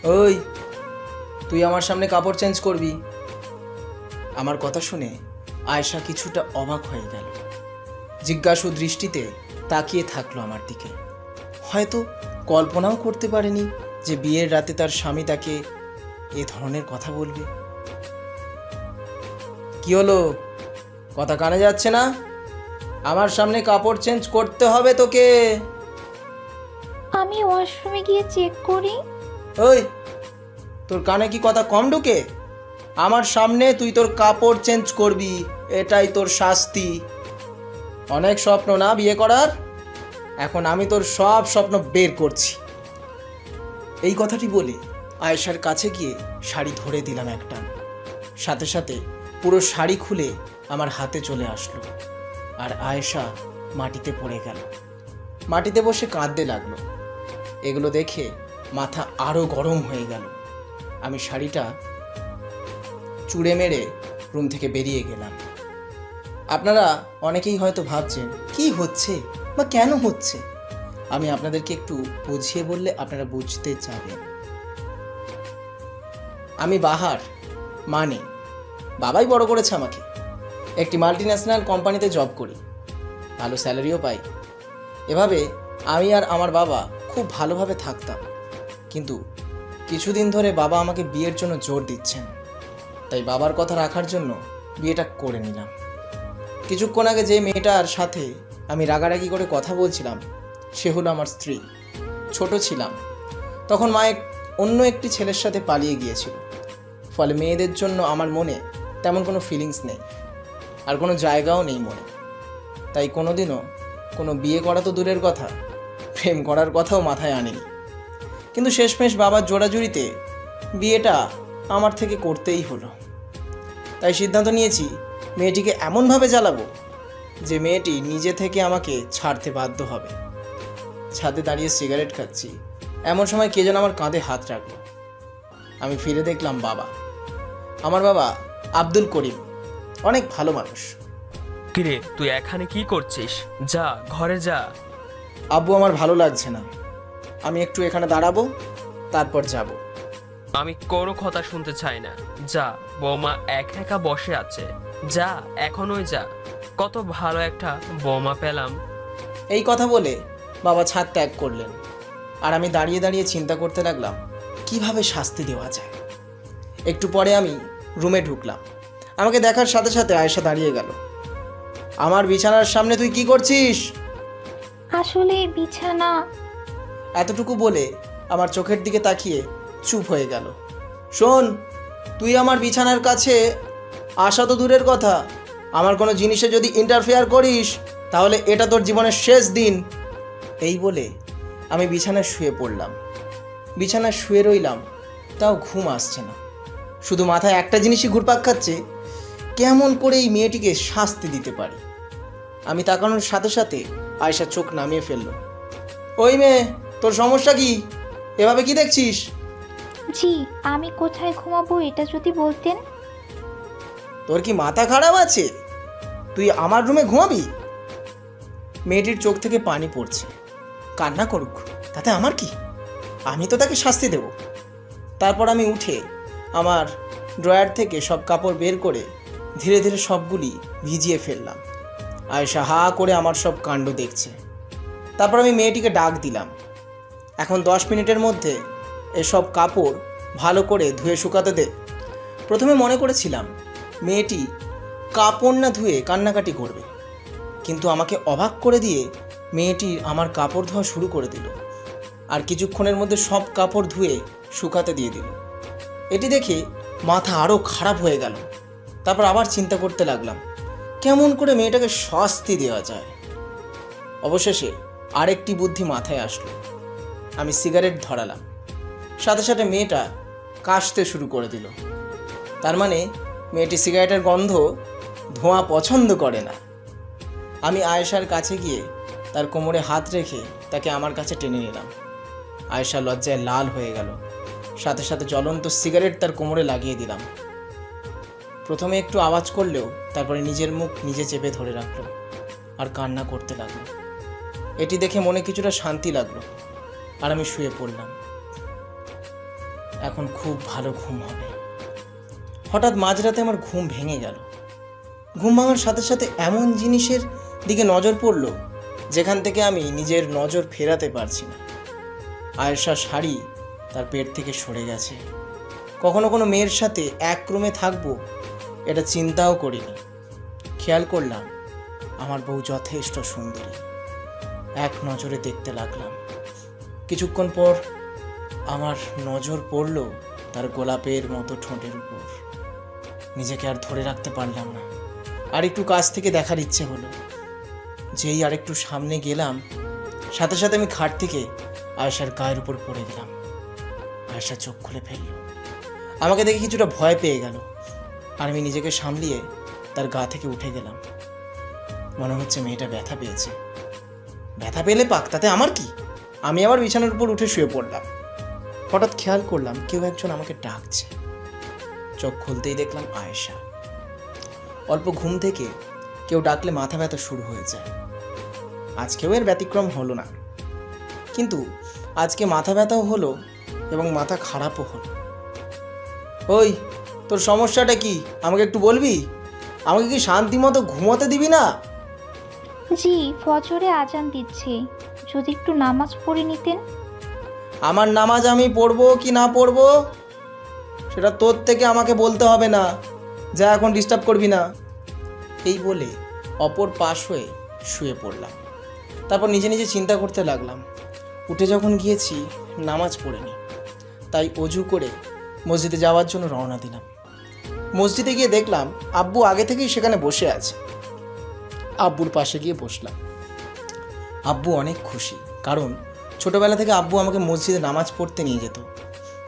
ওই, তুই আমার সামনে কাপড় চেঞ্জ করবি। আমার কথা শুনে আয়েশা কিছুটা অবাক হয়ে গেল, জিজ্ঞাসু দৃষ্টিতে তাকিয়ে থাকলো আমার দিকে। হয়তো কল্পনাও করতে পারেনি যে বিয়ের রাতে তার স্বামী তাকে এ ধরনের কথা বলবে। কি হলো, কথা কানে যাচ্ছে না? আমার সামনে কাপড় চেঞ্জ করতে হবে তোকে। আমি ওয়াশরুমে গিয়ে চেক করি। ওই, তোর কানে কি কথা কম ঢোকে? আমার সামনে তুই তোর কাপড় চেঞ্জ করবি, এটাই তোর শাস্তি। অনেক স্বপ্ন না বিয়ে করার, এখন আমি তোর সব স্বপ্ন বের করছি। এই কথাটি বলে আয়েশার কাছে গিয়ে শাড়ি ধরে দিলাম একটা, সাথে সাথে পুরো শাড়ি খুলে আমার হাতে চলে আসলো, আর আয়েশা মাটিতে পড়ে গেল। মাটিতে বসে কাঁদতে লাগলো। এগুলো দেখে মাথা আরও গরম হয়ে গেল। আমি শাড়িটা চুড়ে মেরে রুম থেকে বেরিয়ে গেলাম। আপনারা অনেকেই হয়তো ভাবছেন কি হচ্ছে বা কেন হচ্ছে। আমি আপনাদেরকে একটু বুঝিয়ে বললে আপনারা বুঝতে যাবেন। আমি বাহার, মানে বাবাই বড় করেছে আমাকে। একটি মাল্টিন্যাশনাল কোম্পানিতে জব করি, ভালো স্যালারিও পাই। এভাবে আমি আর আমার বাবা খুব ভালোভাবে থাকতাম। কিন্তু কিছুদিন ধরে বাবা আমাকে বিয়ের জন্য জোর দিচ্ছেন, তাই বাবার কথা রাখার জন্য বিয়েটা করে নিলাম। কিছুক্ষণ আগে যে মেয়েটার সাথে আমি রাগারাগি করে কথা বলছিলাম, সে হলো আমার স্ত্রী। ছোট ছিলাম তখন মা অন্য একটি ছেলের সাথে পালিয়ে গিয়েছিল। ফলে মেয়েদের জন্য আমার মনে তেমন কোনো ফিলিংস নেই, আর কোনো জায়গাও নেই মনে। তাই কোনোদিনও কোনো বিয়ে করা তো দূরের কথা, প্রেম করার কথাও মাথায় আনিনি। কিন্তু শেষমেশ বাবার জোড়াজুড়িতে বিয়েটা আমার থেকে করতেই হলো। তাই সিদ্ধান্ত নিয়েছি মেয়েটিকে এমনভাবে জ্বালাবো যে মেয়েটি নিজে থেকে আমাকে ছাড়তে বাধ্য হবে। ছাদে দাঁড়িয়ে সিগারেট খাচ্ছি, এমন সময় কে যেন আমার কাঁধে হাত রাখলো। আমি ফিরে দেখলাম বাবা। আমার বাবা আব্দুল করিম, অনেক ভালো মানুষ। কিরে, তুই এখানে কি করছিস? যা, ঘরে যা। আব্বু, আমার ভালো লাগছে না, আমি একটু এখানে দাঁড়াবো, তারপর যাব। আমি কোনো কথা শুনতে চাই না। যা, বৌমা একা একা বসে আছে। যা, এখনই যা। কত ভালো একটা বৌমা পেলাম। এই কথা বলে বাবা ছাদ ত্যাগ করলেন, আর আমি দাঁড়িয়ে দাঁড়িয়ে চিন্তা করতে লাগলাম কিভাবে শাস্তি দেওয়া যায়। একটু পরে আমি রুমে ঢুকলাম। আমাকে দেখার সাথে সাথে আয়েশা দাঁড়িয়ে গেল। আমার বিছানার সামনে তুই কি করছিস? আসলে বিছানা। এতটুকু বলে আমার চোখের দিকে তাকিয়ে চুপ হয়ে গেল। শোন, তুই আমার বিছানার কাছে আসা তো দূরের কথা, আমার কোনো জিনিসে যদি ইন্টারফেয়ার করিস তাহলে এটা তোর জীবনের শেষ দিন। এই বলে আমি বিছানায় শুয়ে পড়লাম। বিছানায় শুয়ে রইলাম, তাও ঘুম আসছে না। শুধু মাথায় একটা জিনিসই ঘুরপাক খাচ্ছে, কেমন করে এই মেয়েটিকে শাস্তি দিতে পারি। আমি তাকানোর সাথে সাথে আয়েশা চোখ নামিয়ে ফেলল। ওই মেয়ে, তোর সমস্যা কি? এভাবে কি দেখছিস? জি, আমি কোথায় ঘুমাবো এটা যদি বলতেন। তোর কি মাথা খারাপ আছে? তুই আমার রুমে ঘুমাবি? মেয়েটির চোখ থেকে পানি পড়ছে। কান্না করুক, তাতে আমার কি? আমি তো তাকে শাস্তি দেব। তারপর আমি উঠে আমার ড্রয়ার থেকে সব কাপড় বের করে ধীরে ধীরে সবগুলি ভিজিয়ে ফেললাম। আয়েশা হা করে আমার সব কাণ্ড দেখছে। তারপর আমি মেয়েটিকে ডাক দিলাম। এখন 10 মিনিটের মধ্যে এসব কাপড় ভালো করে ধুয়ে শুকাতে দে। প্রথমে মনে করেছিলাম মেয়েটি কাপড় না ধুয়ে কান্নাকাটি করবে, কিন্তু আমাকে অবাক করে দিয়ে মেয়েটি আমার কাপড় ধোয়া শুরু করে দিল, আর কিছুক্ষণের মধ্যে সব কাপড় ধুয়ে শুকাতে দিয়ে দিল। এটি দেখে মাথা আরও খারাপ হয়ে গেল। তারপর আবার চিন্তা করতে লাগলাম কেমন করে মেয়েটাকে শাস্তি দেওয়া যায়। অবশেষে আরেকটি বুদ্ধি মাথায় আসলো। আমি সিগারেট ধরালাম, সাথে সাথে মেয়েটা কাশতে শুরু করে দিল। তার মানে মেয়েটি সিগারেটের গন্ধ, ধোঁয়া পছন্দ করে না। আমি আয়েশার কাছে গিয়ে তার কোমরে হাত রেখে তাকে আমার কাছে টেনে নিলাম। আয়েশা লজ্জায় লাল হয়ে গেল। সাথে সাথে জ্বলন্ত সিগারেট তার কোমরে লাগিয়ে দিলাম। প্রথমে একটু আওয়াজ করলেও তারপরে নিজের মুখ নিজে চেপে ধরে রাখলো আর কান্না করতে লাগলো। এটি দেখে মনে কিছুটা শান্তি লাগলো, আর আমি শুয়ে পড়লাম। এখন খুব ভালো ঘুম হবে। হঠাৎ মাঝরাতে আমার ঘুম ভেঙে গেল। ঘুম ভাঙার সাথে সাথে এমন জিনিসের দিকে নজর পড়ল যেখান থেকে আমি নিজের নজর ফেরাতে পারছি না। আয়েশা শাড়ি তার পেট থেকে সরে গেছে। কখনো কোনো মেয়ের সাথে এক রুমে থাকবো এটা চিন্তাও করিনি। খেয়াল করলাম আমার বউ যথেষ্ট সুন্দরী। এক নজরে দেখতে লাগলাম। কিছুক্ষণ পর আমার নজর পড়ল তার গোলাপের মতো ঠোঁটের উপর। নিজেকে আর ধরে রাখতে পারলাম না, আর একটু কাছ থেকে দেখার ইচ্ছে হলো। যেই আর একটু সামনে গেলাম, সাথে সাথে আমি খাট থেকে আয়েশার গায়ের উপর পড়ে গেলাম। আয়েশা চোখ খুলে ফেলল। আমাকে দেখে কিছুটা ভয় পেয়ে গেল, আর আমি নিজেকে সামলিয়ে তার গা থেকে উঠে গেলাম। মনে হচ্ছে মেয়েটা ব্যথা পেয়েছে। ব্যথা পেলে পাক, তাতে আমার কি? আমি আবার বিছানার উপর উঠে শুয়ে পড়লাম। হঠাৎ খেয়াল করলাম কেউ একজন আমাকে ডাকছে। চোখ খুলতেই দেখলাম আয়েশা। অল্প ঘুম থেকে কেউ ডাকলে মাথা ব্যথা শুরু হয়ে যায়। আজকেও এর ব্যতিক্রম হলো না, কিন্তু আজকে মাথা ব্যথাও হলো এবং মাথা খারাপও হলো। ওই, তোর সমস্যাটা কি আমাকে একটু বলবি? আমাকে কি শান্তি মতো ঘুমোতে দিবি না? জি, ফজরে আজান দিচ্ছে, যদি একটু নামাজ পড়ে নিতেন। আমার নামাজ আমি পড়বো কি না পড়বো সেটা তোর থেকে আমাকে বলতে হবে না। যা, এখন ডিস্টার্ব করবি না। এই বলে অপর পাশ হয়ে শুয়ে পড়লাম। তারপর নিজে নিজে চিন্তা করতে লাগলাম, উঠে যখন গিয়েছি নামাজ পড়িনি, তাই অজু করে মসজিদে যাওয়ার জন্য রওনা দিলাম। মসজিদে গিয়ে দেখলাম আব্বু আগে থেকেই সেখানে বসে আছে। আব্বুর পাশে গিয়ে বসলাম। আব্বু অনেক খুশি, কারণ ছোটোবেলা থেকে আব্বু আমাকে মসজিদে নামাজ পড়তে নিয়ে যেত।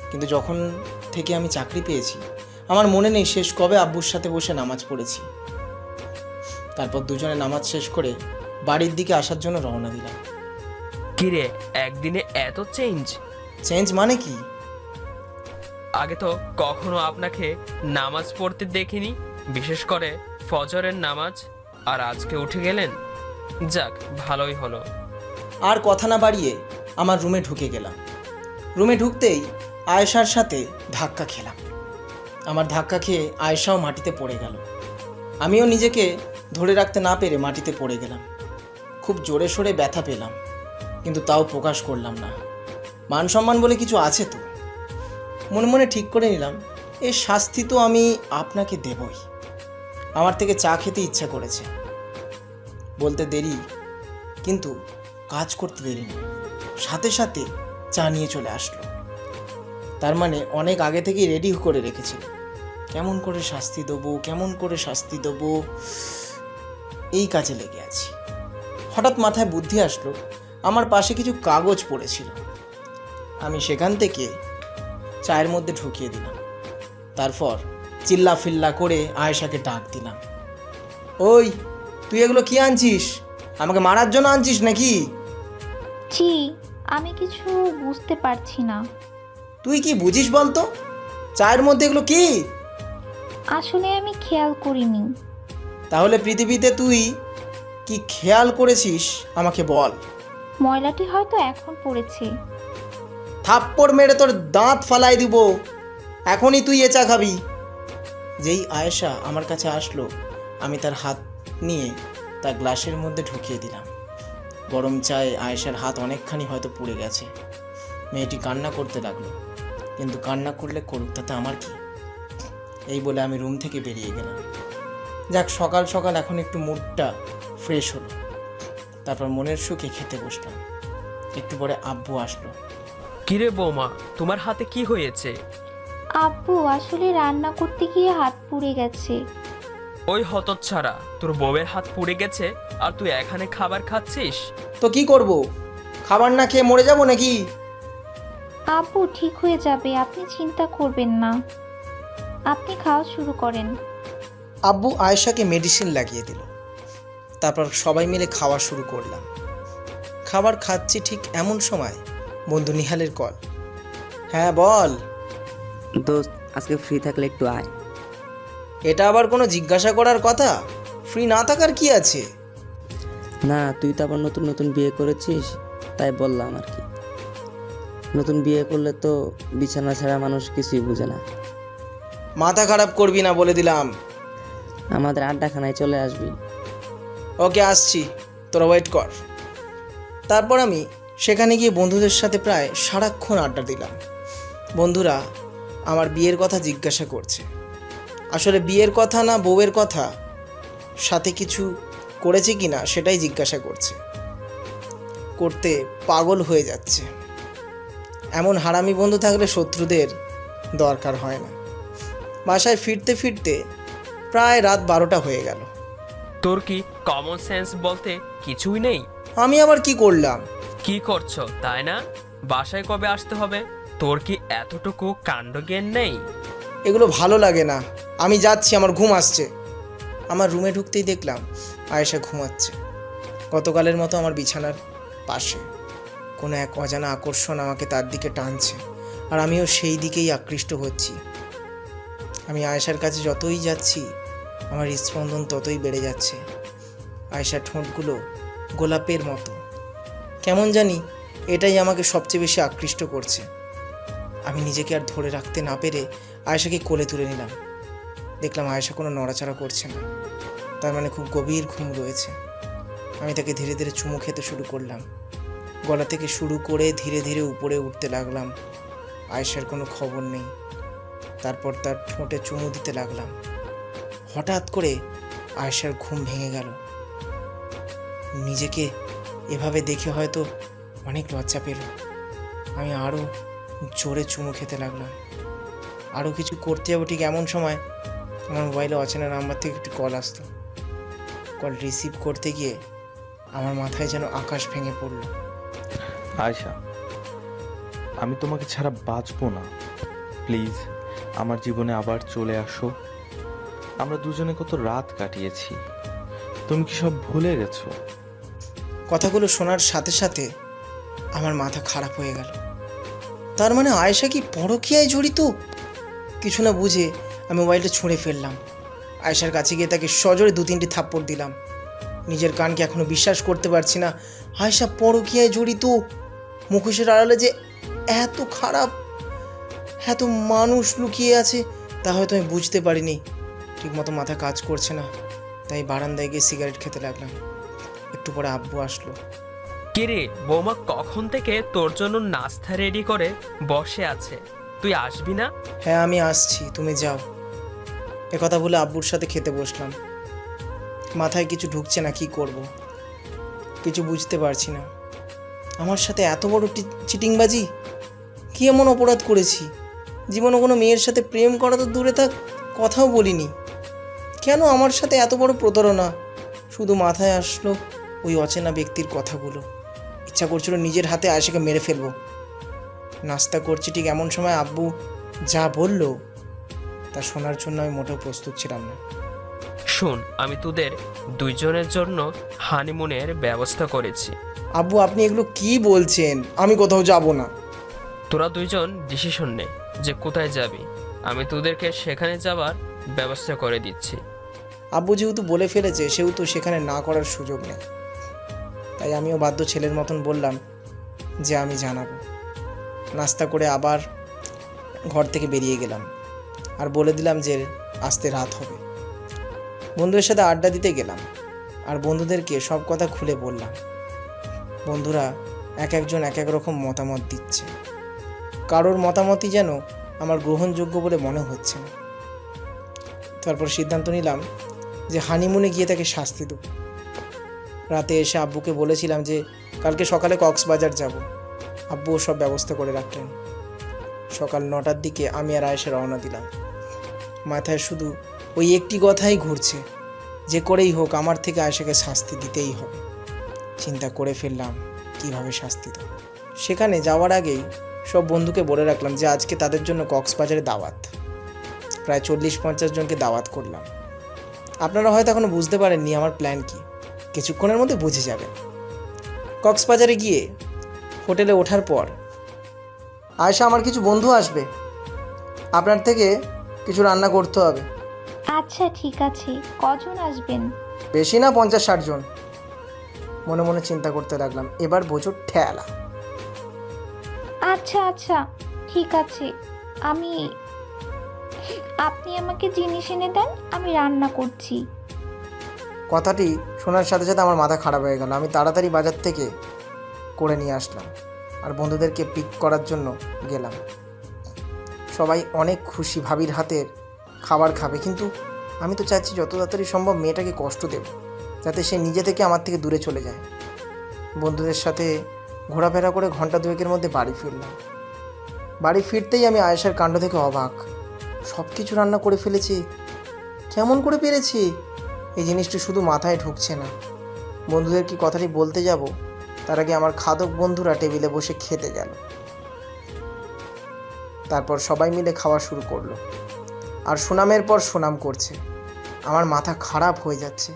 কিন্তু যখন থেকে আমি চাকরি পেয়েছি আমার মনে নেই শেষ কবে আব্বুর সাথে বসে নামাজ পড়েছি। তারপর দুজনে নামাজ শেষ করে বাড়ির দিকে আসার জন্য রওনা দিলাম। কিরে, একদিনে এত চেঞ্জ? চেঞ্জ মানে কি? আগে তো কখনো আপনাকে নামাজ পড়তে দেখিনি, বিশেষ করে ফজরের নামাজ, আর আজকে উঠে গেলেন। যাক, ভালোই হলো। আর কথা না বাড়িয়ে আমার রুমে ঢুকে গেলাম। রুমে ঢুকতেই আয়েশার সাথে ধাক্কা খেলাম। আমার ধাক্কা খেয়ে আয়েশাও মাটিতে পড়ে গেল। আমিও নিজেকে ধরে রাখতে না পেরে মাটিতে পড়ে গেলাম। খুব জোরে সোরে ব্যথা পেলাম, কিন্তু তাও প্রকাশ করলাম না। মান সম্মান বলে কিছু আছে তো। মনে মনে ঠিক করে নিলাম, এর শাস্তি তো আমি আপনাকে দেবই। আমার থেকে চা খেতে ইচ্ছা করেছে। বলতে দেরি, কিন্তু কাজ করতে দেরি না। সাথে সাথে চা নিয়ে চলে আসলো। তার মানে অনেক আগে থেকেই রেডি করে রেখেছিল। কেমন করে শাস্তি দেবো, কেমন করে শাস্তি দেবো, এই কাজে লেগে আছি। হঠাৎ মাথায় বুদ্ধি আসলো, আমার পাশে কিছু কাগজ পড়েছিল। আমি সেখান থেকে চায়ের মধ্যে ঢুকিয়ে দিলাম। তারপর চিল্লা ফিল্লা করে আয়েশাকে ডাক দিলাম, ওই, তুই এগুলো কি আনছিস? আমাকে মারার জন্য আনছিস নাকি? জি, আমি কিছু বুঝতে পারছি না। তুই কি বুঝিস বলতো? চায়ের মধ্যে এগুলো কি? আসলে আমি খেয়াল করিনি। তাহলে পৃথিবীতে তুই কি খেয়াল করেছিস আমাকে বল। ময়লাটি হয়তো এখন পড়েছে। থাপ্পড় মেরে তোর দাঁত ফালাই দিব। এখনই তুই এ চা খাবি। যেই আয়েশা আমার কাছে আসলো, আমি তার হাত নিয়ে তার গ্লাসের মধ্যে ঢুকিয়ে দিলাম। গরম চায়ে আয়েশার হাত অনেকখানি হয়তো পুড়ে গেছে। মেয়েটি কান্না করতে লাগলো, কিন্তু কান্না করলে করুক, তাতে আমার কি। এই বলে আমি রুম থেকে বেরিয়ে গেলাম। যাক, সকাল সকাল এখন একটু মুডটা ফ্রেশ হলো। তারপর মনের সুখে খেতে বসলাম। একটু পরে আব্বু আসলো। কিরে বৌমা, তোমার হাতে কি হয়েছে? আব্বু, আসলে রান্না করতে গিয়ে হাত পুড়ে গেছে। ওই হতচ্ছাড়া, তোর বউয়ের হাত পুড়ে গেছে আর তুই এখানে খাবার খাচ্ছিস? তো কি করব? খাবার না খেয়ে মরে যাব নাকি? আব্বু, ঠিক হয়ে যাবে, আপনি চিন্তা করবেন না। আপনি খাওয়া শুরু করেন। আব্বু আয়েশাকে মেডিসিন লাগিয়ে দিল। তারপর সবাই মিলে খাওয়া শুরু করলাম। খাবার খাচ্ছি, ঠিক এমন সময় বন্ধু নিহালের কল। হ্যাঁ বল। দোস্ত, আজকে ফ্রি থাকলে একটু আয়। এটা আবার কোনো জিজ্ঞাসা করার কথা? ফ্রি না থাকার কি আছে? না, তুই তো আবার নতুন নতুন বিয়ে করেছিস, তাই বললাম আর কি। নতুন বিয়ে করলে তো বিছানা ছাড়া মানুষ কিছুই বোঝে না। মাথা খারাপ করবি না বলে দিলাম। আমাদের আড্ডাখানায় চলে আসবি। ওকে, আসছি, তোরা ওয়েট কর। তারপর আমি সেখানে গিয়ে বন্ধুদের সাথে প্রায় সারাক্ষণ আড্ডা দিলাম। বন্ধুরা আমার বিয়ের কথা জিজ্ঞাসা করছে। আসলে বিয়ের কথা না বউয়ের কথা, সাথে কিছু করেছে কি না সেটাই জিজ্ঞাসা করছে। করতে পাগল হয়ে যাচ্ছে। এমন হারামি বন্ধু থাকলে শত্রুদের দরকার হয় না। বাসায় ফিরতে ফিরতে প্রায় রাত 12টা হয়ে গেল। তোর কি কমন সেন্স বলতে কিছুই নেই? আমি আবার কি করলাম? কি করছো তাই না? বাসায় কবে আসতে হবে? তোর কি এতটুকু কাণ্ডজ্ঞান নেই? এগুলো ভালো লাগে না, আমি যাচ্ছি, আমার ঘুম আসছে। আমার রুমে ঢুকতেই দেখলাম আয়েশা ঘুমাচ্ছে, গতকালের মতো আমার বিছানার পাশে। কোনো এক অজানা আকর্ষণ আমাকে তার দিকে টানছে, আর আমিও সেই দিকেই আকৃষ্ট হচ্ছি। আমি আয়েশার কাছে যতই যাচ্ছি আমার হৃদস্পন্দন ততই বেড়ে যাচ্ছে। আয়েশার ঠোঁটগুলো গোলাপের মতো, কেমন জানি এটাই আমাকে সবচেয়ে বেশি আকৃষ্ট করছে। আমি নিজেকে আর ধরে রাখতে না পেরে আয়েশাকে কোলে তুলে নিলাম। দেখলাম আয়েশা কোনো নড়াচড়া করছে না, তার মানে খুব গভীর ঘুম রয়েছে। আমি তাকে ধীরে ধীরে চুমু খেতে শুরু করলাম। গলা থেকে শুরু করে ধীরে ধীরে উপরে উঠতে লাগলাম। আয়েশার কোনো খবর নেই। তারপর তার ঠোঁটে চুমু দিতে লাগলাম। হঠাৎ করে আয়েশার ঘুম ভেঙে গেল। নিজেকে এভাবে দেখে হয়তো অনেক লজ্জা পেল। আমি আরও জোরে চুমু খেতে লাগলাম। আরও কিছু করতে যাবো, ঠিক এমন সময় আমার মোবাইলে অচেনা নাম্বার থেকে একটি কল আসতো। কল রিসিভ করতে গিয়ে আমার মাথায় যেন আকাশ ভেঙে পড়ল। আয়শা, আমি তোমাকে ছাড়া বাঁচবো না। প্লিজ আমার জীবনে আবার চলে আসো। আমরা দুজনে কত রাত কাটিয়েছি, তুমি কি সব ভুলে গেছো? কথাগুলো শোনার সাথে সাথে আমার মাথা খারাপ হয়ে গেল। তার মানে আয়েশা কি পরকীয়ায় জড়িত? কিছু না বুঝে আমি মোবাইলটা ছুঁড়ে ফেললাম। আয়েশার কাছে গিয়ে তাকে সজোরে 2-3টি থাপ্পড় দিলাম। নিজের কানকে এখনো বিশ্বাস করতে পারছি না। আয়েশা পরকীয়ায় জড়িত। মুখোশের আড়ালে যে এত খারাপ, এত মানুষ লুকিয়ে আছে তা হয়তো আমি বুঝতে পারিনি। ঠিকমতো মাথা কাজ করছে না, তাই বারান্দায় গিয়ে সিগারেট খেতে লাগলাম। একটু পরে আব্বু আসলো। কিরে বৌমা কখন থেকে তোর জন্য নাস্তা রেডি করে বসে আছে, তুই আসবি না? হ্যাঁ আমি আসছি, তুমি যাও। কথা বলে আব্বুর সাথে খেতে বসলাম। মাথায় কিছু ঢুকছে না, কি করব কিছু বুঝতে পারছি না। আমার সাথে এত বড় চিটিংবাজি, কি এমন অপরাধ করেছি? জীবনে কোনো মেয়ের সাথে প্রেম করা তো দূরে থাক, কথাও বলিনি। কেন আমার সাথে এত বড় প্রতারণা? শুধু মাথায় আসলো ওই অচেনা ব্যক্তির কথাগুলো। ইচ্ছা করছিল নিজের হাতে আয়েশাকে মেরে ফেলবো। নাস্তা করছি, ঠিক এমন সময় আব্বু যা বলল তা শোনার জন্য আমি মোটেও প্রস্তুত ছিলাম না। শোন, আমি তোদের দুইজনের জন্য হানিমুনের ব্যবস্থা করেছি। আব্বু আপনি এগুলো কি বলছেন? আমি কোথাও যাব না। তোরা দুইজন ডিসিশন নে যে কোথায় যাবি, আমি তোদেরকে সেখানে যাওয়ার ব্যবস্থা করে দিচ্ছি। আব্বু যেহেতু বলে ফেলেছে সেহেতু সেখানে না করার সুযোগ নেই, তাই আমিও বাধ্য ছেলের মতন বললাম যে আমি জানাবো। নাস্তা করে আবার ঘর থেকে বেরিয়ে গেলাম আর বলে দিলাম যে আসতে রাত হবে। বন্ধুদের সাথে আড্ডা দিতে গেলাম আর বন্ধুদেরকে সব কথা খুলে বললাম। বন্ধুরা এক একজন এক এক রকম মতামত দিচ্ছে। কারোর মতামতই যেন আমার গ্রহণযোগ্য বলে মনে হচ্ছে না। তারপর সিদ্ধান্ত নিলাম যে হানিমুনে গিয়ে তাকে শাস্তি দেব। রাতে এসে আব্বুকে বলেছিলাম যে কালকে সকালে কক্সবাজার যাব। আব্বুও সব ব্যবস্থা করে রাখলেন। সকাল 9টার দিকে আমি আর আয়েশা রওনা দিলাম। মাথায় শুধু ওই একটি কথাই ঘুরছে, যে করেই হোক আমার থেকে আয়েশাকে শাস্তি দিতেই হবে। চিন্তা করে ফেললাম কিভাবে শাস্তি দেব। সেখানে যাওয়ার আগেই সব বন্ধুকে বলে রাখলাম যে আজকে তাদের জন্য কক্সবাজারে দাওয়াত। প্রায় 40-50 জনকে দাওয়াত করলাম। আপনারা হয়তো এখনও বুঝতে পারেননি আমার প্ল্যান কি, কিছুক্ষণের মধ্যে বুঝে যাবেন। কক্সবাজারে গিয়ে হোটেলে ওঠার পর আয়েশা আমার কিছু বন্ধু আসবে, আপনার থেকে কিছু রান্না করতে হবে। আচ্ছা ঠিক আছে, কজন আসবেন? বেশি না, 50-60 জন। মনে মনে চিন্তা করতে লাগলাম, এবার বোঝো ঠেলা। আচ্ছা আচ্ছা আচ্ছা, ঠিক আছে। আমি আপনি আমাকে জিনিস এনে দেন, আমি রান্না করছি। কথাটি শোনার সাথে সাথে আমার মাথা খারাপ হয়ে গেল। আমি তাড়াতাড়ি বাজার থেকে করে নিয়ে আসলাম আর বন্ধুদেরকে পিক করার জন্য গেলাম। সবাই অনেক খুশি ভাবির হাতের খাবার খাবে, কিন্তু আমি তো চাইছি যত তাড়াতাড়ি সম্ভব মেয়েটাকে কষ্ট দেব, যাতে সে নিজে থেকে আমার থেকে দূরে চলে যায়। বন্ধুদের সাথে ঘোরাফেরা করে ঘন্টা দুয়েকের মধ্যে বাড়ি ফিরলাম। বাড়ি ফিরতেই আমি আয়েশার কাণ্ড থেকে অবাক। সব কিছু রান্না করে ফেলেছি, কেমন করে পেরেছি? এই জিনিসটি শুধু মাথায় ঢুকছে না। বন্ধুদের কি কথাটি বলতে যাব, তার আগে আমার খাদক বন্ধুরা টেবিলে বসে খেতে গেল। তারপর সবাই মিলে খাওয়া শুরু করলো, আর সুনামের পর সুনাম করছে। আমার মাথা খারাপ হয়ে যাচ্ছে।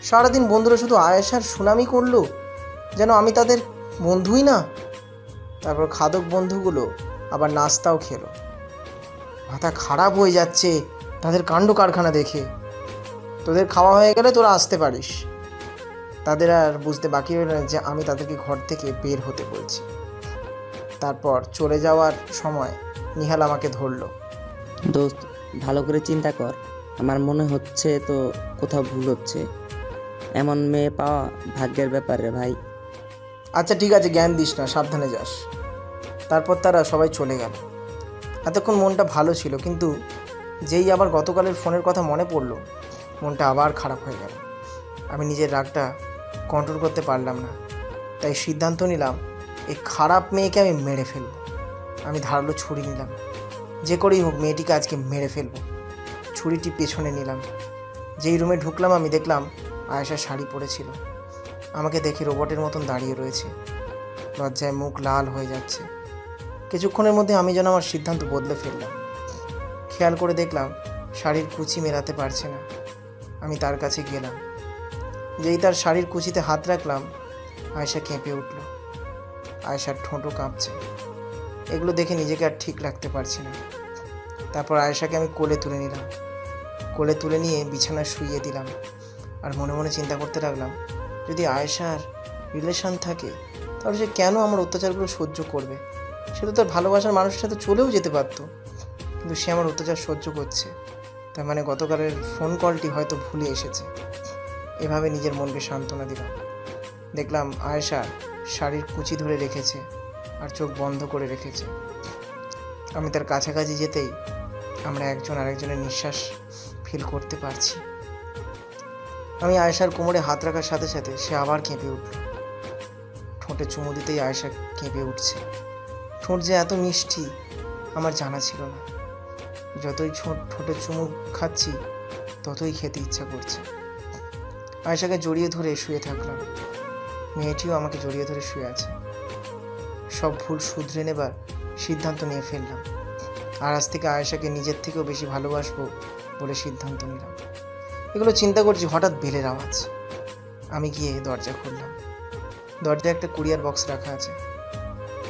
সারাদিন বন্ধুরা শুধু আয়েশার সুনামই করলো, যেন আমি তাদের বন্ধুই না। তারপর খাদক বন্ধুগুলো আবার নাস্তাও খেলো। মাথা খারাপ হয়ে যাচ্ছে তাদের কাণ্ড কারখানা দেখে। তোদের খাওয়া হয়ে গেলে তোরা আসতে পারিস। তাদের আর বুঝতে বাকি রইল না যে আমি তাদেরকে ঘর থেকে বের হতে বলছি। তারপর চলে যাওয়ার সময় নিহাল আমাকে ধরলো। দোস্ত, ভালো করে চিন্তা কর। আমার মনে হচ্ছে তো কোথাও ভুল হচ্ছে। এমন মেয়ে পাওয়া ভাগ্যের ব্যাপার রে ভাই। আচ্ছা ঠিক আছে, জ্ঞান দিস না, সাবধানে যাস। তারপর তারা সবাই চলে গেল। এতক্ষণ মনটা ভালো ছিল, কিন্তু যেই আবার গতকালের ফোনের কথা মনে পড়লো, মনটা আবার খারাপ হয়ে গেল। আমি নিজের রাগটা কন্ট্রোল করতে পারলাম না, তাই সিদ্ধান্ত নিলাম এই খারাপ মেয়েকে আমি মেরে ফেলবো। আমি ধারালো ছুরি নিলাম, যে করেই হোক মেয়েটিকে আজকে মেরে ফেলবো। ছুরিটি পেছনে নিলাম। যেই রুমে ঢুকলাম আমি দেখলাম আয়েশা শাড়ি পরেছিল। আমাকে দেখে রোবটের মতন দাঁড়িয়ে রয়েছে, লজ্জায় মুখ লাল হয়ে যাচ্ছে। কিছুক্ষণের মধ্যে আমি যেন আমার সিদ্ধান্ত বদলে ফেললাম। খেয়াল করে দেখলাম শাড়ির কুচি মেলাতে পারছে না। আমি তার কাছে গেলাম। যেই তার শাড়ির কুচিতে হাত রাখলাম, আয়েশা কেঁপে উঠল। আয়েশার ঠোঁটও কাঁপছে। এগুলো দেখে নিজেকে আর ঠিক রাখতে পারছি না। তারপর আয়েশাকে আমি কোলে তুলে নিলাম। কোলে তুলে নিয়ে বিছানায় শুইয়ে দিলাম, আর মনে মনে চিন্তা করতে লাগলাম, যদি আয়েশার রিলেশন থাকে তাহলে সে কেন আমার অত্যাচারগুলো সহ্য করবে? সে তো তার ভালোবাসার মানুষের সাথে চলেও যেতে পারত, কিন্তু সে আমার অত্যাচার সহ্য করছে। তার মানে গতকালের ফোন কলটি হয়তো ভুলে এসেছে। এভাবে নিজের মনকে সান্ত্বনা দিলাম। দেখলাম আয়েশা শাড়ির কুচি ধরে রেখেছে আর চোখ বন্ধ করে রেখেছে। আমি তার কাছাকাছি যেতেই আমরা একজন আরেকজনের নিঃশ্বাস ফিল করতে পারছি। আমি আয়েশার কোমরে হাত রাখার সাথে সাথে সে আবার কেঁপে উঠল। ঠোঁটে চুমু দিতেই আয়েশা কেঁপে উঠছে। ঠোঁট যে এত মিষ্টি আমার জানা ছিল না। যতই ঠোঁটে চুমু খাচ্ছি ততই খেতে ইচ্ছা করছে। আয়েশাকে জড়িয়ে ধরে শুয়ে থাকলাম। মেয়েটিও আমাকে জড়িয়ে ধরে শুয়ে আছে। সব ভুল শুধরে নেবার সিদ্ধান্ত নিয়ে ফেললাম, আর আজ থেকে আয়েশাকে নিজের থেকেও বেশি ভালোবাসবো বলে সিদ্ধান্ত নিলাম। এগুলো চিন্তা করছি, হঠাৎ বেলের আওয়াজ। আমি গিয়ে দরজা খুললাম। দরজায় একটা কুরিয়ার বক্স রাখা আছে।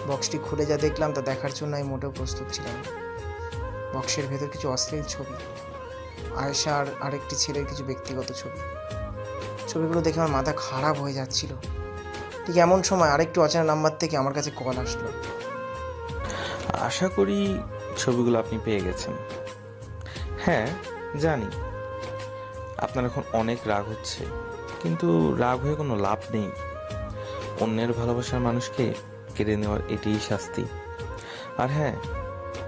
বক্সটি খুলে যা দেখলাম তা দেখার জন্য আমি মোটেও প্রস্তুত ছিলাম না। বক্সের ভেতর কিছু অশ্লীল ছবি, আয়েশা আর আরেকটি ছেলের কিছু ব্যক্তিগত ছবি। ছবিগুলো দেখে আমার মাথা খারাপ হয়ে যাচ্ছিল। ঠিক এমন সময় আরেকটি অচেনা নাম্বার থেকে আমার কাছে কল আসলো। আশা করি ছবিগুলো আপনি পেয়ে গেছেন। হ্যাঁ জানি আপনার এখন অনেক রাগ হচ্ছে, কিন্তু রাগ হয়ে কোনো লাভ নেই। অন্যের ভালোবাসার মানুষকে কেড়ে নেওয়ার এটাই শাস্তি। আর হ্যাঁ,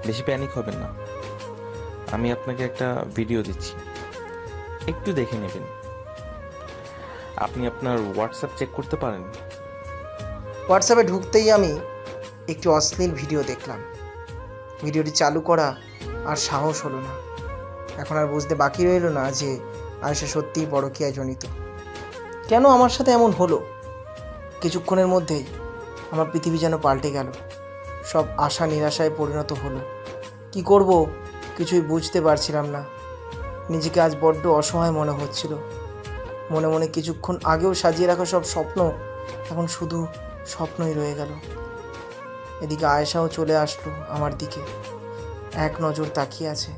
বেশি প্যানিক হবেন না। আমি আপনাকে একটা ভিডিও দিচ্ছি, একটু দেখে নেবেন। আপনি আপনার হোয়াটসঅ্যাপ চেক করতে পারেন। হোয়াটসঅ্যাপে ঢুকতেই আমি একটি অশ্লীল ভিডিও দেখলাম। ভিডিওটি চালু করা আর সাহস হলো না। এখন আর বুঝতে বাকি রইল না যে আয়েশা সত্যিই পরকীয়ায় জড়িত। কেন আমার সাথে এমন হলো? কিছুক্ষণের মধ্যেই আমার পৃথিবী যেন পাল্টে গেল। সব আশা নিরাশায় পরিণত হলো। কি করব কিছুই বুঝতে পারছিলাম না। নিজেকে আজ বড্ড অসহায় মনে হচ্ছিল। মনে মনে কিছুক্ষণ আগেও সাজিয়ে রাখা সব স্বপ্ন এখন শুধু স্বপ্নই রয়ে গেল। এদিকে আয়েশাও চলে আসলো আমার দিকে, এক নজর তাকিয়ে আছে।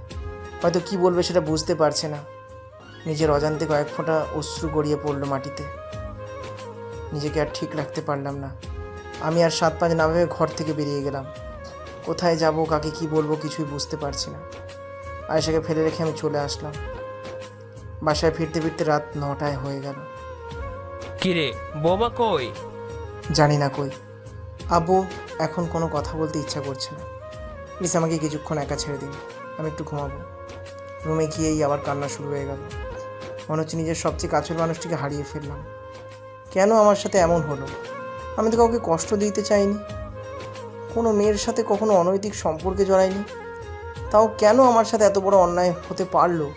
হয়তো কি বলবে সেটা বুঝতে পারছে না। নিজের অজান্তে কয়েক ফোঁটা অশ্রু গড়িয়ে পড়লো মাটিতে। নিজেকে আর ঠিক রাখতে পারলাম না। আমি আর 7-5 না ভেবে ঘর থেকে বেরিয়ে গেলাম। কোথায় যাব, কাকে কি বলবো কিছুই বুঝতে পারছি না। আয়েশাকে ফেলে রেখে আমি চলে আসলাম। বাসায় ফিরতে ফিরতে রাত 9টায় হয়ে গেল। কিরে বৌমা কই? জানি না কই। আব্বু এখন কোনো কথা বলতে ইচ্ছা করছে না। প্লিজ আমাকে কিছুক্ষণ একা ছেড়ে দিন, আমি একটু ঘুমাবো। রুমে গিয়েই আবার কান্না শুরু হয়ে গেল। মনে হচ্ছে নিজের সবচেয়ে কাছের মানুষটিকে হারিয়ে ফেললাম। কেন আমার সাথে এমন হলো? আমি তো কাউকে কষ্ট দিতে চাইনি, কোনো মেয়ের সাথে কখনো অনৈতিক সম্পর্কে জড়াইনি, তাও কেন আমার সাথে এত বড় অন্যায় হতে পারলো?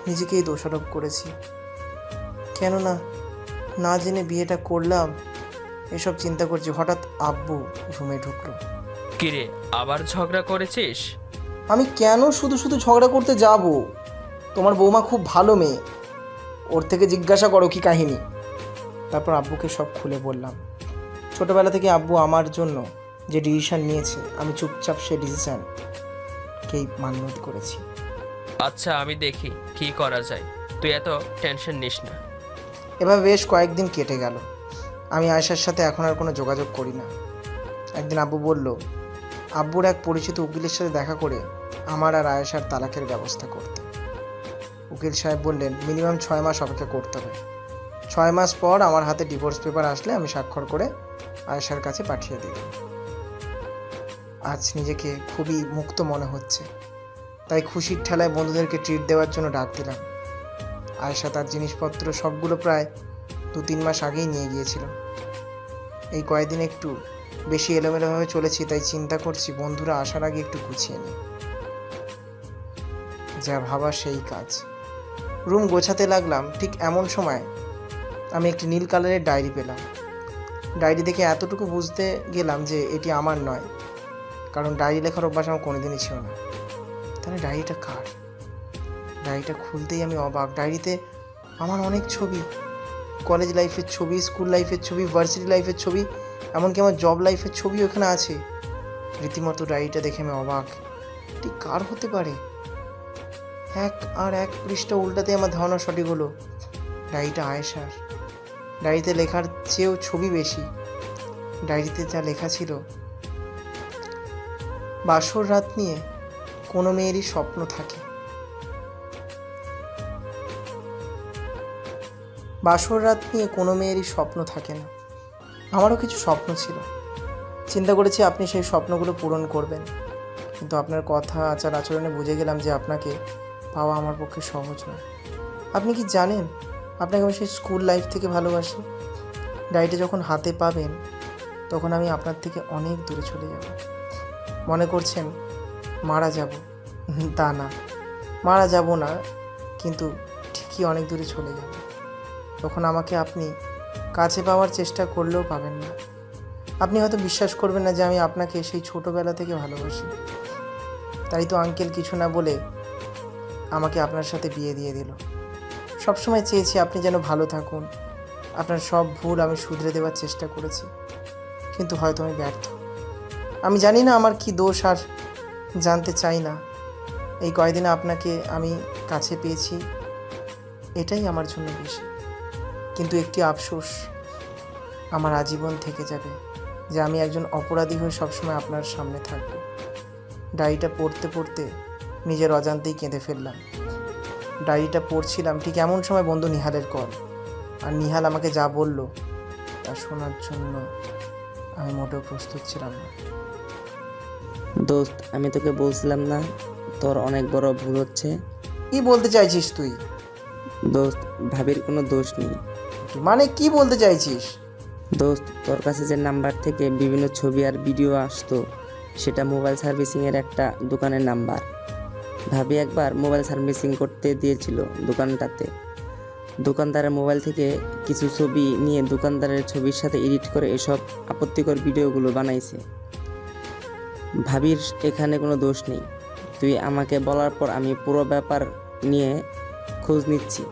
নিজেকেই দোষারোপ করেছি। কেন না জেনে বিয়েটা করলাম, এসব চিন্তা করছি। হঠাৎ আব্বু রুমে ঢুকলো। কিরে আবার ঝগড়া করেছিস? আমি কেন শুধু শুধু ঝগড়া করতে যাব? তোমার বৌমা খুব ভালো মেয়ে, ওর থেকে জিজ্ঞাসা করো কি কাহিনী। তারপর আব্বুকে সব খুলে বললাম। ছোটোবেলা থেকে আব্বু আমার জন্য যে ডিসিশন নিয়েছে, আমি চুপচাপ সেই ডিসিশনকেই মান্য করেছি। আচ্ছা আমি দেখি কি করা যায়, তুই এত টেনশন নিস না। এভাবে বেশ কয়েকদিন কেটে গেল। আমি আয়েশার সাথে এখন আর কোনো যোগাযোগ করি না। একদিন আব্বু বলল আব্বুর এক পরিচিত উকিলের সাথে দেখা করে আমার আর আয়েশার তালাকের ব্যবস্থা করতে। উকিল সাহেব বললেন মিনিমাম 6 মাস অপেক্ষা করতে হবে। 6 মাস পর আমার হাতে ডিভোর্স পেপার আসলে আমি স্বাক্ষর করে আয়েশার কাছে পাঠিয়ে দিলাম। আজ নিজেকে খুবই মুক্ত মনে হচ্ছে, তাই খুশির ঠেলায় বন্ধুদেরকে ট্রিট দেওয়ার জন্য ডাক দিলাম। আয়েশা তার জিনিসপত্র সবগুলো প্রায় 2-3 মাস আগেই নিয়ে গিয়েছিল। এই কয়েকদিন একটু বেশি এলোমেলোভাবে চলেছি, তাই চিন্তা করছি বন্ধুরা আসার আগে একটু গুছিয়ে নিই। যা ভাবা সেই কাজ। রুম গোছাতে লাগলাম, ঠিক এমন সময় আমি একটি নীল কালারের ডায়েরি পেলাম। ডায়েরি দেখে এতটুকু বুঝতে গেলাম যে এটি আমার নয়, কারণ ডায়েরি লেখার অভ্যাস আমার কোনোদিনই ছিল না। তাহলে ডায়েরিটা কার? ডায়েরিটা খুলতেই আমি অবাক। ডায়েরিতে আমার অনেক ছবি, কলেজ লাইফের ছবি, স্কুল লাইফের ছবি, ভার্সিটি লাইফের ছবি, এমনকি আমার জব লাইফের ছবিও এখানে আছে। রীতিমতো ডায়েরিটা দেখে আমি অবাক। এটি কার হতে পারে? এক পৃষ্ঠা উল্টাতে আমার ধারণা সঠিক হলো, ডায়েরিটা আয়েশার। ডায়েরিতে লেখার চেয়েও ছবি বেশি। ডায়েরিতে যা লেখা ছিল, বাসর রাত নিয়ে কোনো মেয়েরই স্বপ্ন থাকে। বাসর রাত নিয়ে কোনো মেয়েরই স্বপ্ন থাকে না। আমারও কিছু স্বপ্ন ছিল, চিন্তা করেছি আপনি সেই স্বপ্নগুলো পূরণ করবেন, কিন্তু আপনার কথা আচার আচরণে বুঝে গেলাম যে আপনাকে পাওয়া আমার পক্ষে সহজ নয়। আপনি কি জানেন আপনাকে আমি সেই স্কুল লাইফ থেকে ভালোবাসি? ডায়েরিটা যখন হাতে পাবেন তখন আমি আপনার থেকে অনেক দূরে চলে যাব। মনে করছেন মারা যাব? তা না, মারা যাব না, কিন্তু ঠিকই অনেক দূরে চলে যাব। তখন আমাকে আপনি কাছে পাওয়ার চেষ্টা করলেও পাবেন না। আপনি হয়তো বিশ্বাস করবেন না যে আমি আপনাকে সেই ছোটোবেলা থেকে ভালোবাসি। তাই তো আঙ্কেল কিছু না বলে আমাকে আপনার সাথে বিয়ে দিয়ে দিল। সবসময় চেয়েছি আপনি যেন ভালো থাকুন। আপনার সব ভুল আমি শুধরে দেওয়ার চেষ্টা করেছি, কিন্তু হয়তো আমি ব্যর্থ। আমি জানি না আমার কি দোষ, আর জানতে চাই না। এই কয়দিনে আপনাকে আমি কাছে পেয়েছি, এটাই আমার জন্য বেশি। কিন্তু একটি আফসোস আমার আজীবন থেকে যাবে, যে আমি একজন অপরাধী হয়ে সবসময় আপনার সামনে থাকব। ডায়েরিটা পড়তে পড়তে নিজের অজান্তেই কেঁদে ফেললাম। ডায়েরিটা পড়ছিলাম, ঠিক এমন সময় বন্ধু নিহালের কল। আর নিহাল আমাকে যা বলল তা শোনার জন্য আমি মোটেও প্রস্তুত ছিলাম না। দোস্ত, আমি তোকে বলছিলাম না তোর অনেক বড় ভুল হচ্ছে? কি বলতে চাইছিস তুই? দোস্ত, ভাবির কোনো দোষ নেই। মানে কি বলতে চাইছিস? দোস্ত, তোর কাছে যে নাম্বার থেকে বিভিন্ন ছবি আর ভিডিও আসতো সেটা মোবাইল সার্ভিসিংয়ের একটা দোকানের নাম্বার। ভাবি একবার মোবাইল সার্ভিসিং করতে দিয়েছিল দোকানটাতে। দোকানদারের মোবাইল থেকে কিছু ছবি নিয়ে দোকানদারের ছবির সাথে এডিট করে এসব আপত্তিকর ভিডিওগুলো বানাইছে। ভাবির এখানে কোনো দোষ নেই। তুই আমাকে বলার পর আমি পুরো ব্যাপার নিয়ে খোঁজ নিচ্ছি,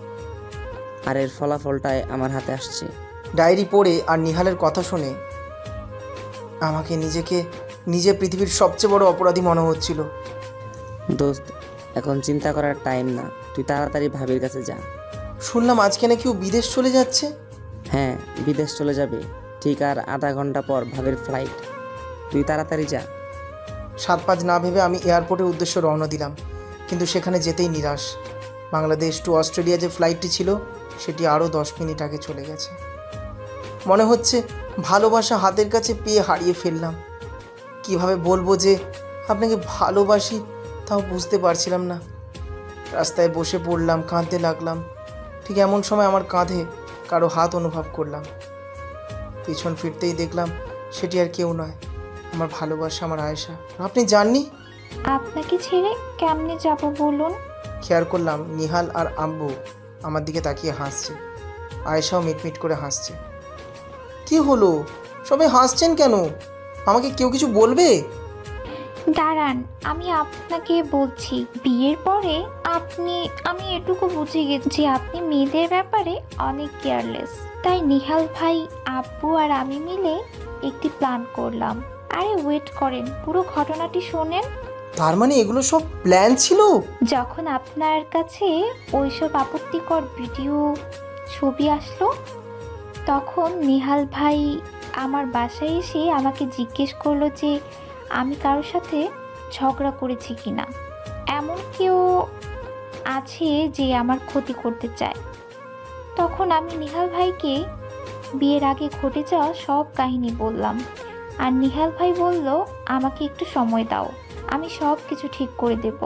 আর এর ফলাফলটাই আমার হাতে আসছে। ডায়েরি পড়ে আর নিহালের কথা শুনে আমাকে নিজে পৃথিবীর সবচেয়ে বড় অপরাধী মনে হচ্ছিল। দোস্ত, এখন চিন্তা করার টাইম না, তুই তাড়াতাড়ি ভাবির কাছে যা। শুনলাম আজকে নাকি ও বিদেশ চলে যাচ্ছে। হ্যাঁ, বিদেশ চলে যাবে, ঠিক আর আধা ঘন্টা পর ভাবির ফ্লাইট। তুই তাড়াতাড়ি যা। সাত না ভেবে আমি এয়ারপোর্টের উদ্দেশ্যে রওনা দিলাম, কিন্তু সেখানে যেতেই নিরাশ। বাংলাদেশ টু অস্ট্রেলিয়া যে ফ্লাইটটি ছিল সেটি আরও 10 মিনিট আগে চলে গেছে। মনে হচ্ছে ভালোবাসা হাতের কাছে পেয়ে হারিয়ে ফেললাম। কিভাবে বলবো যে আপনাকে ভালোবাসি তাও বুঝতে পারছিলাম না। রাস্তায় বসে পড়লাম, কাঁদতে লাগলাম। ঠিক এমন সময় আমার কাঁধে কারো হাত অনুভব করলাম। পিছন ফিরতেই দেখলাম সেটি আর কেউ নয়, আমার ভালোবাসা, আমার আয়েশা। আপনি জাননি? আপনাকে ছেড়ে কেমনে যাব বলুন? খেয়াল করলাম নিহাল আর আব্বু আমার দিকে তাকিয়ে হাসছে। আয়েশাও মিটমিট করে হাসছে। কি হলো, সবাই হাসছেন কেন? আমাকে কেউ কিছু বলবে? দাঁড়ান, আমি আপনাকে বলছি। বিয়ের পরে আমি এটুকু বুঝে গেছি যে আপনি মেয়েদের ব্যাপারে অনেক কেয়ারলেস। তাই নিহাল ভাই, আব্বু আর আমি মিলে একটি প্ল্যান করলাম। আরে ওয়েট করেন, পুরো ঘটনাটি শোনেন। তার মানে এগুলো সব প্ল্যান ছিল? যখন আপনার কাছে ওইসব আপত্তিকর ভিডিও ছবি আসলো, তখন নিহাল ভাই আমার বাসায় এসে আমাকে জিজ্ঞেস করলো যে আমি কারোর সাথে ঝগড়া করেছি কিনা, এমন কেউ আছে যে আমার ক্ষতি করতে চায়। তখন আমি নিহাল ভাইকে বিয়ের আগে ঘটে যাওয়া সব কাহিনী বললাম, আর নিহাল ভাই বলল আমাকে একটু সময় দাও, আমি সব কিছু ঠিক করে দেব।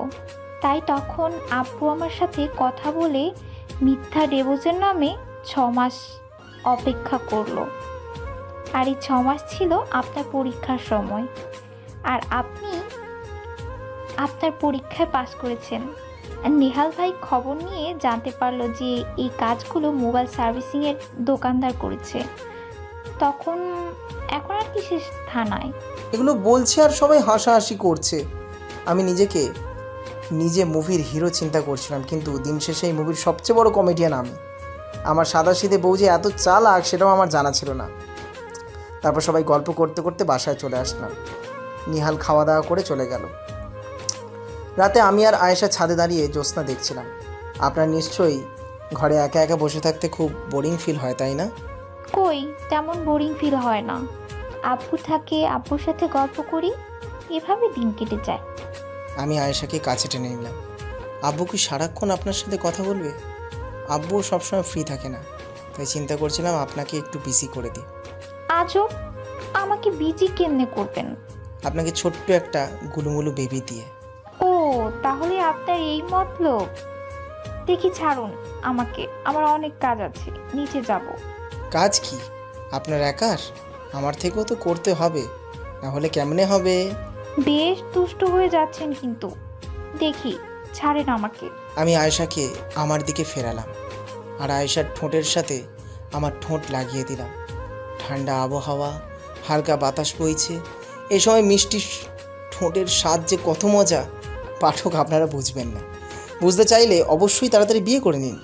তাই তখন আব্বু আমার সাথে কথা বলে মিথ্যা ডিভোর্সের নামে 6 মাস অপেক্ষা করলো। আর এই 6 মাস ছিল আপনার পরীক্ষার সময়, আর আপনি আপনার পরীক্ষায় পাশ করেছেন। আর নিহাল ভাই খবর নিয়ে জানতে পারলো যে এই কাজগুলো মোবাইল সার্ভিসিংয়ের দোকানদার করেছে। এখন আর কি শেষ থানায়। এগুলো বলছে আর সবাই হাসাহাসি করছে। আমি নিজে মুভির হিরো চিন্তা করছিলাম, কিন্তু দিন শেষে এই মুভির সবচেয়ে বড় কমেডিয়ান আমি। আমার সাদাসিধে বউ যে এত চালাক সেটাও আমার জানা ছিল না। তারপর সবাই গল্প করতে করতে বাসায় চলে আসলাম। নিহাল খাওয়া দাওয়া করে চলে গেল। রাতে আমি আর আয়েশা ছাদে দাঁড়িয়ে জ্যোৎস্না দেখছিলাম। আপনার নিশ্চয়ই ঘরে একা একা বসে থাকতে খুব বোরিং ফিল হয়, তাই না? কই, তেমন বোরিং ফিল হয় না। আব্বু থাকে, আব্বুর সাথে গল্প করি, এভাবে দিন কেটে যায়। আমি আয়েশাকে কাছে টেনে নিলাম। আব্বু কি সারাক্ষণ আপনার সাথে কথা বলবে? আব্বু সবসময় ফ্রি থাকে না, তাই চিন্তা করছিলাম আপনাকে একটু বিজি করে দিই। আজব, আমাকে বিজি কেমনে করবেন? আপনাকে ছোট্ট একটা গুলুমুলু বেবি দিয়ে। ও, তাহলে আপনার এই মতলব। দেখি ছাড়ুন আমাকে, আমার অনেক কাজ আছে, নিচে যাব। কাজ কি আপনার একার? আমার থেকেও তো করতে হবে, না হলে কেমনে হবে? বেশ দুষ্ট হয়ে যাচ্ছেন কিন্তু। দেখি ছাড়েন আমাকে। আমি আয়েশাকে আমার দিকে ফেরালাম আর আয়েশার ঠোঁটের সাথে আমার ঠোঁট লাগিয়ে দিলাম। ঠান্ডা আবহাওয়া, হালকা বাতাস বইছে। এই সময় মিষ্টি ঠোঁটের স্বাদ যে কত মজা, পাঠক আপনারা বুঝবেন না। বুঝতে চাইলে অবশ্যই তাড়াতাড়ি বিয়ে করে নিন।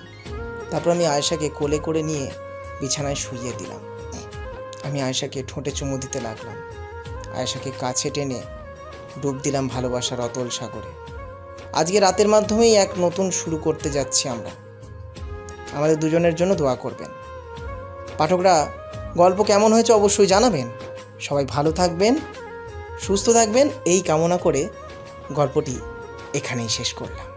তারপর আমি আয়েশাকে কোলে করে নিয়ে বিছানায় শুইয়ে দিলাম। আমি আয়েশাকে ঠোঁটে চুমু দিতে লাগলাম। আয়েশাকে কাছে টেনে ডুব দিলাম ভালোবাসার অতল সাগরে। আজকে রাতের মাধ্যমেই এক নতুন শুরু করতে যাচ্ছি আমরা। আমাদের দুজনের জন্য দোয়া করবেন। পাঠকরা, গল্প কেমন হয়েছে অবশ্যই জানাবেন। সবাই ভালো থাকবেন, সুস্থ থাকবেন, এই কামনা করে গল্পটি এখানেই শেষ করলাম।